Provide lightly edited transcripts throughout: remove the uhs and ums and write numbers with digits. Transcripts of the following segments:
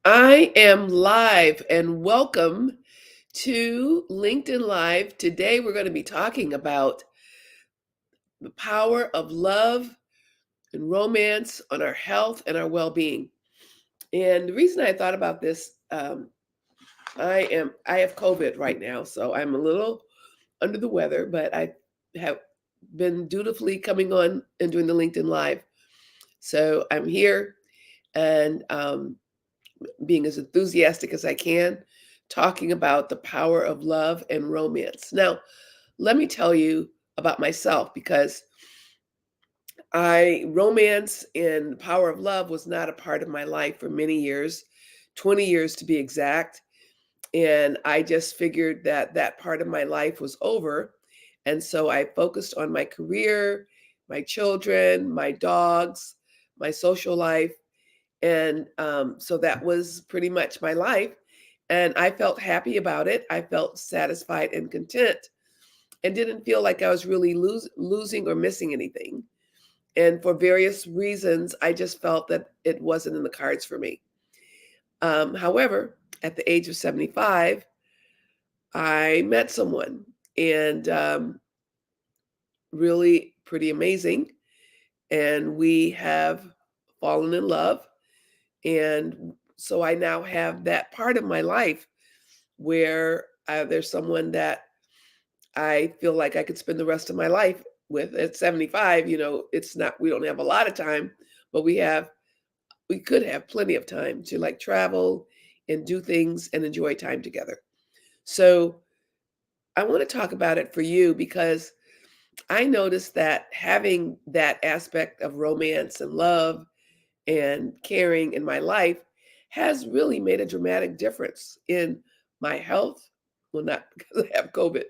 I am live and welcome to LinkedIn Live. Today we're going to be talking about the power of love and romance on our health and our well-being. And the reason I thought about this, I have COVID right now, so I'm a little under the weather, but I have been dutifully coming on and doing the LinkedIn Live. So I'm here and being as enthusiastic as I can, talking about the power of love and romance. Now, let me tell you about myself because romance and the power of love was not a part of my life for many years, 20 years to be exact. And I just figured that that part of my life was over. And so I focused on my career, my children, my dogs, my social life. And so that was pretty much my life. And I felt happy about it. I felt satisfied and content and didn't feel like I was really losing or missing anything. And for various reasons, I just felt that it wasn't in the cards for me. However, at the age of 75, I met someone and really pretty amazing. And we have fallen in love. And so I now have that part of my life where there's someone that I feel like I could spend the rest of my life with. At 75, it's not, we don't have a lot of time, but we could have plenty of time to like travel and do things and enjoy time together. So I want to talk about it for you because I noticed that having that aspect of romance and love and caring in my life has really made a dramatic difference in my health. Well, not because I have COVID,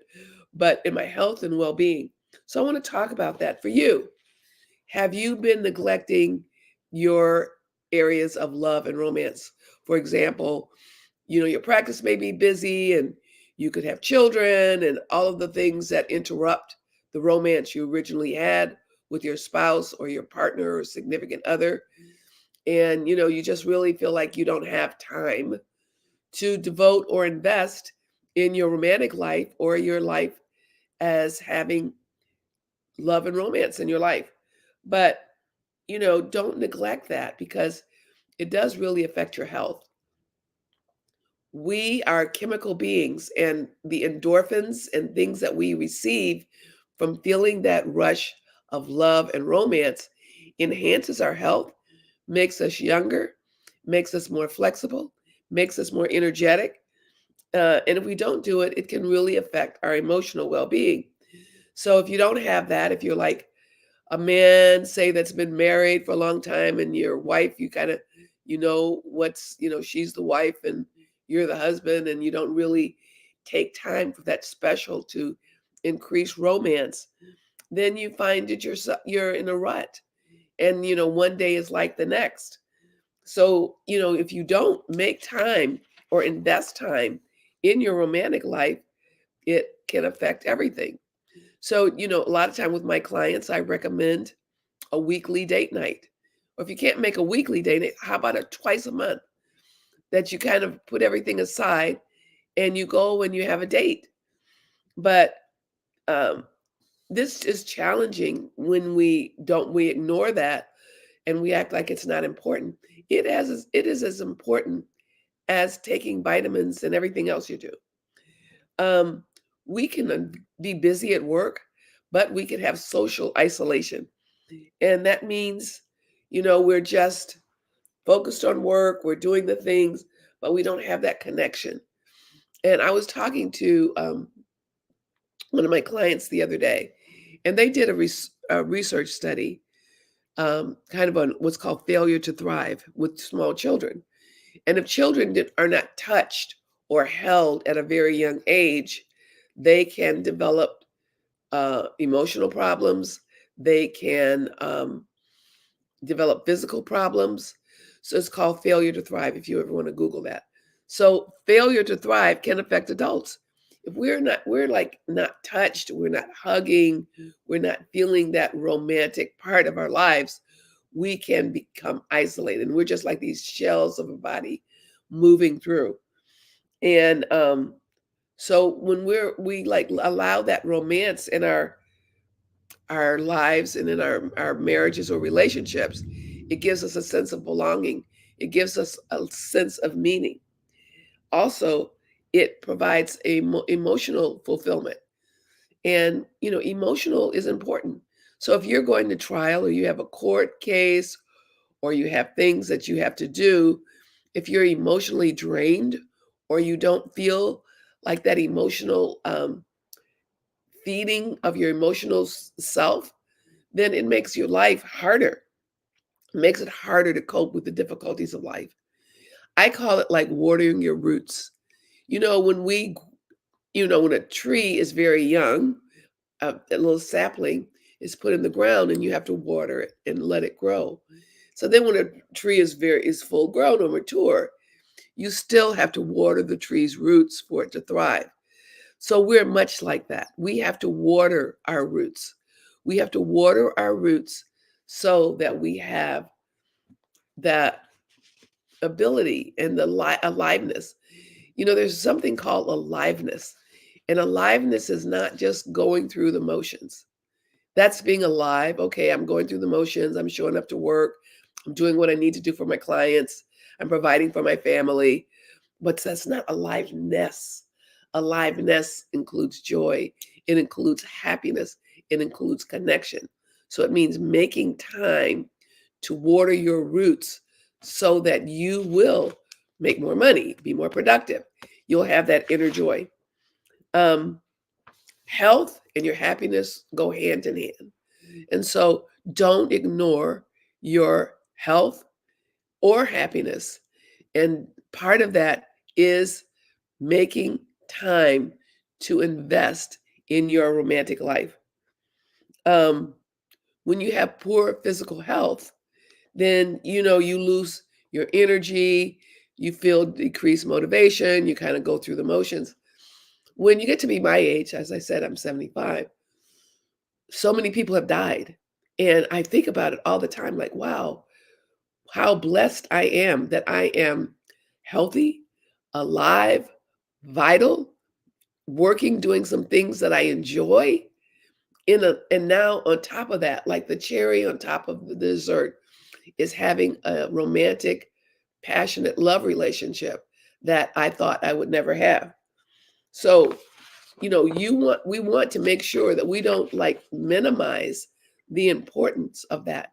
but in my health and well being. So I want to talk about that for you. Have you been neglecting your areas of love and romance? For example, your practice may be busy and you could have children and all of the things that interrupt the romance you originally had with your spouse or your partner or significant other. And you just really feel like you don't have time to devote or invest in your romantic life or your life as having love and romance in your life. But don't neglect that because it does really affect your health. We are chemical beings, and the endorphins and things that we receive from feeling that rush of love and romance enhances our health, makes us younger, makes us more flexible, makes us more energetic. And if we don't do it, it can really affect our emotional well being. So if you don't have that, if you're like a man, say, that's been married for a long time, and your wife, you kind of, she's the wife and you're the husband, and you don't really take time for that special to increase romance, then you find that you're in a rut, and one day is like the next. So if you don't make time or invest time in your romantic life, it can affect everything. So a lot of time with my clients, I recommend a weekly date night. Or if you can't make a weekly date night, how about a twice a month that you kind of put everything aside and you go when you have a date. But um, this is challenging when we ignore that and we act like it's not important. It is as important as taking vitamins and everything else you do. Um, we can be busy at work, but we can have social isolation. And that means, we're just focused on work, we're doing the things, but we don't have that connection. And I was talking to one of my clients the other day, and they did a research study, kind of on what's called failure to thrive with small children. And if children are not touched or held at a very young age, they can develop emotional problems. They can develop physical problems. So it's called failure to thrive if you ever want to Google that. So failure to thrive can affect adults. If we're like not touched, we're not hugging, we're not feeling that romantic part of our lives, we can become isolated. And we're just like these shells of a body. moving through. And so when we like allow that romance in our lives and in our marriages or relationships, it gives us a sense of belonging. It gives us a sense of meaning. Also, it provides emotional fulfillment. And, emotional is important. So if you're going to trial or you have a court case or you have things that you have to do, if you're emotionally drained or you don't feel like that emotional feeding of your emotional self, then it makes your life harder. It makes it harder to cope with the difficulties of life. I call it like watering your roots. When when a tree is very young, a little sapling is put in the ground and you have to water it and let it grow. So then when a tree is full grown or mature, you still have to water the tree's roots for it to thrive. So we're much like that. We have to water our roots. We have to water our roots so that we have that ability and the aliveness. There's something called aliveness. And aliveness is not just going through the motions. That's being alive. Okay, I'm going through the motions. I'm showing up to work. I'm doing what I need to do for my clients. I'm providing for my family. But that's not aliveness. Aliveness includes joy, it includes happiness, it includes connection. So it means making time to water your roots so that you will make more money, be more productive. You'll have that inner joy. Um, Health and your happiness go hand in hand. And so don't ignore your health or happiness. And part of that is making time to invest in your romantic life. Um, when you have poor physical health, then you lose your energy, you feel decreased motivation, you kind of go through the motions. When you get to be my age, as I said, I'm 75, so many people have died. And I think about it all the time like, wow, how blessed I am that I am healthy, alive, vital, working, doing some things that I enjoy. And now on top of that, like the cherry on top of the dessert, is having a romantic, passionate love relationship that I thought I would never have. So, we want to make sure that we don't like minimize the importance of that.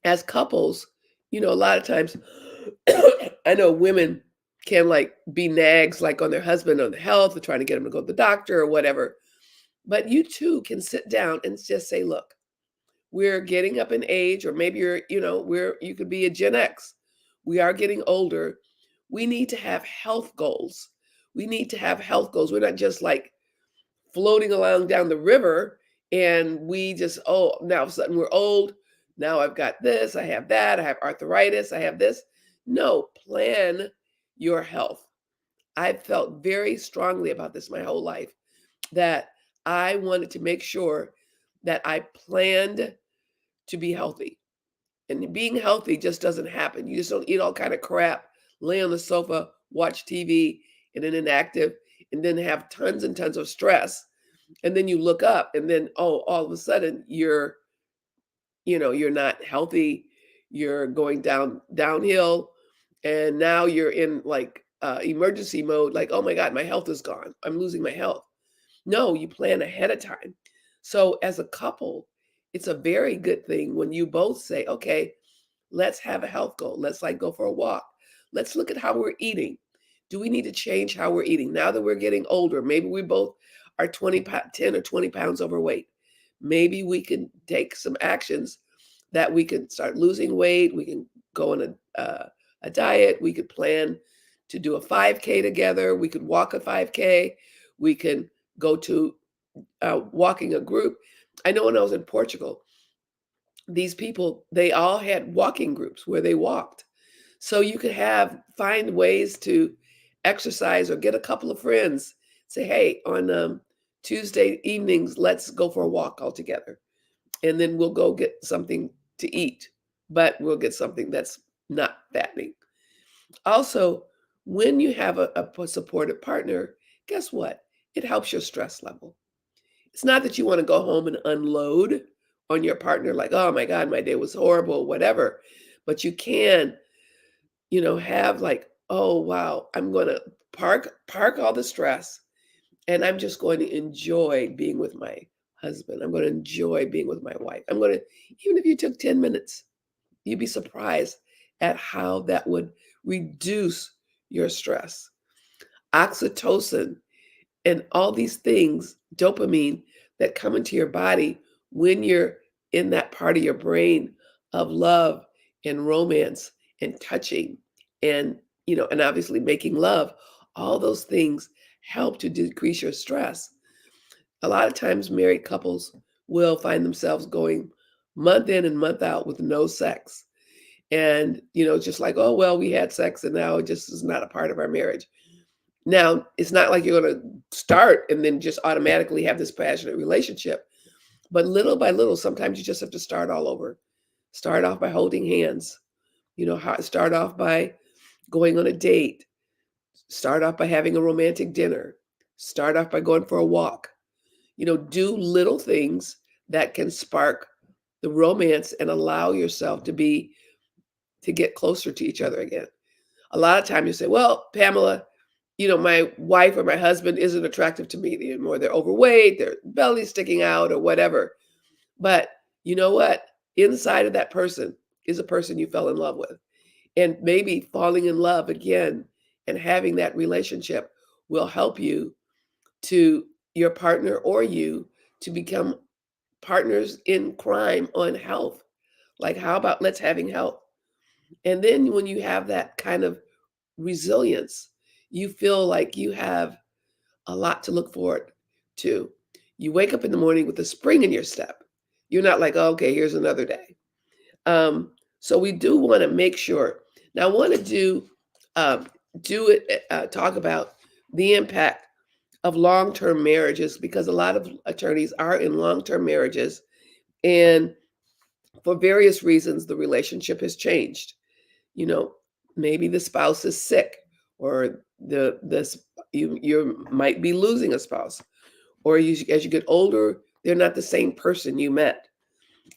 As couples, a lot of times I know women can like be nags like on their husband on the health or trying to get him to go to the doctor or whatever. But you too can sit down and just say, look, we're getting up in age, or maybe you could be a Gen X. We are getting older. We need to have health goals. We need to have health goals. We're not just like floating along down the river and we just, oh, now all of a sudden we're old. Now I've got this, I have that, I have arthritis, I have this. No, plan your health. I've felt very strongly about this my whole life, that I wanted to make sure that I planned to be healthy. And being healthy just doesn't happen. You just don't eat all kind of crap, lay on the sofa, watch TV, and then inactive, and then have tons and tons of stress. And then you look up, and then all of a sudden you're not healthy. You're going downhill, and now you're in like emergency mode. Like, oh my God, my health is gone. I'm losing my health. No, you plan ahead of time. So as a couple, it's a very good thing when you both say, okay, let's have a health goal. Let's like go for a walk. Let's look at how we're eating. Do we need to change how we're eating now that we're getting older? Maybe we both are 10 or 20 pounds overweight. Maybe we can take some actions that we can start losing weight. We can go on a diet. We could plan to do a 5K together. We could walk a 5K. We can go to walking a group. I know when I was in Portugal, these people, they all had walking groups where they walked. So you could find ways to exercise or get a couple of friends, say, hey, on Tuesday evenings, let's go for a walk all together. And then we'll go get something to eat, but we'll get something that's not fattening. Also, when you have a supportive partner, guess what? It helps your stress level. It's not that you want to go home and unload on your partner, like, oh my God, my day was horrible, whatever. But you can, have like, oh wow, I'm gonna park all the stress, and I'm just going to enjoy being with my husband. I'm going to enjoy being with my wife. Even if you took 10 minutes, you'd be surprised at how that would reduce your stress. Oxytocin and all these things, dopamine, that come into your body when you're in that part of your brain of love and romance and touching and, and obviously making love, all those things help to decrease your stress. A lot of times, married couples will find themselves going month in and month out with no sex. And, just like, oh, well, we had sex and now it just is not a part of our marriage. Now, it's not like you're going to start and then just automatically have this passionate relationship. But little by little, sometimes you just have to start all over. Start off by holding hands, start off by going on a date, start off by having a romantic dinner, start off by going for a walk. Do little things that can spark the romance and allow yourself to get closer to each other again. A lot of times you say, well, Pamela, my wife or my husband isn't attractive to me anymore. They're overweight, their belly's sticking out, or whatever. But you know what? Inside of that person is a person you fell in love with. And maybe falling in love again and having that relationship will help you to your partner or you to become partners in crime on health. Like, how about let's having health? And then when you have that kind of resilience, you feel like you have a lot to look forward to. You wake up in the morning with a spring in your step. You're not like, oh, okay, here's another day. Um, so we do want to make sure. Now, I want to um, talk about the impact of long-term marriages, because a lot of attorneys are in long-term marriages, and for various reasons, the relationship has changed. You know, maybe the spouse is sick, or you might be losing a spouse, or as you get older, they're not the same person you met.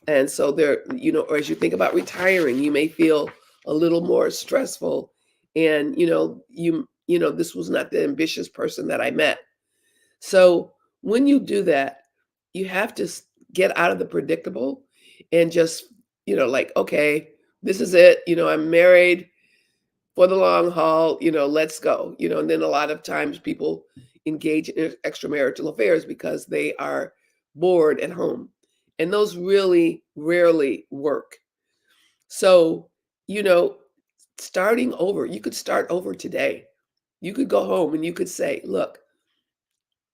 And so or as you think about retiring, you may feel a little more stressful, and this was not the ambitious person that I met. So when you do that, you have to get out of the predictable and just, like, okay, this is it. I'm married for the long haul, let's go. And then a lot of times people engage in extramarital affairs because they are bored at home. And those really rarely work. So, you know, starting over, you could start over today. You could go home and you could say, look,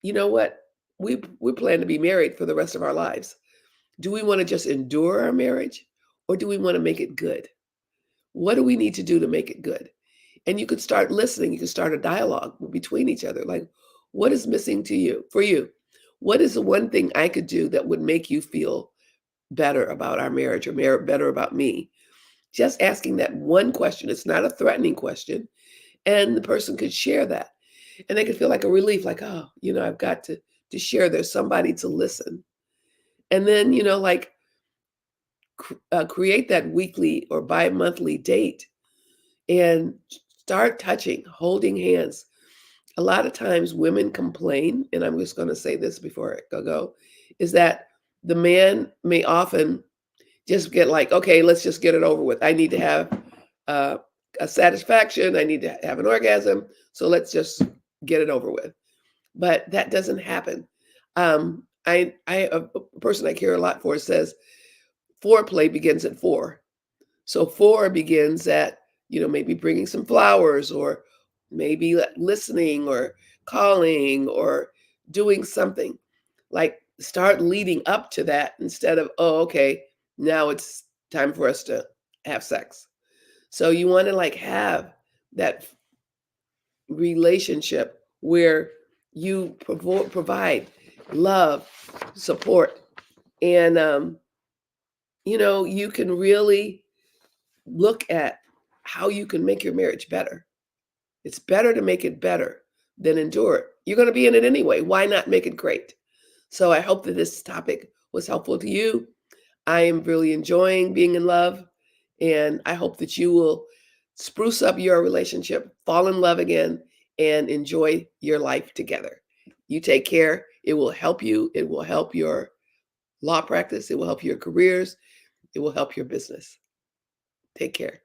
you know what? We plan to be married for the rest of our lives. Do we want to just endure our marriage, or do we want to make it good? What do we need to do to make it good? And you could start listening. You could start a dialogue between each other. Like, what is missing to you for you? What is the one thing I could do that would make you feel better about our marriage, or better about me? Just asking that one question. It's not a threatening question. And the person could share that. And they could feel like a relief, like, oh, I've got to share. There's somebody to listen. And then, like, create that weekly or bi-monthly date and start touching, holding hands. A lot of times women complain, and I'm just going to say this before I go, is that the man may often just get like, okay, let's just get it over with. I need to have uh, a satisfaction. I need to have an orgasm. So let's just get it over with. But that doesn't happen. A person I care a lot for says foreplay begins at 4. So 4 begins at, maybe bringing some flowers, or maybe listening, or calling, or doing something. Like, start leading up to that instead of, oh, okay, now it's time for us to have sex. So you want to, like, have that relationship where you provide love, support, and you can really look at how you can make your marriage better. It's better to make it better than endure it. You're going to be in it anyway. Why not make it great? So I hope that this topic was helpful to you. I am really enjoying being in love, and I hope that you will spruce up your relationship, fall in love again, and enjoy your life together. You take care. It will help you. It will help your law practice. It will help your careers. It will help your business. Take care.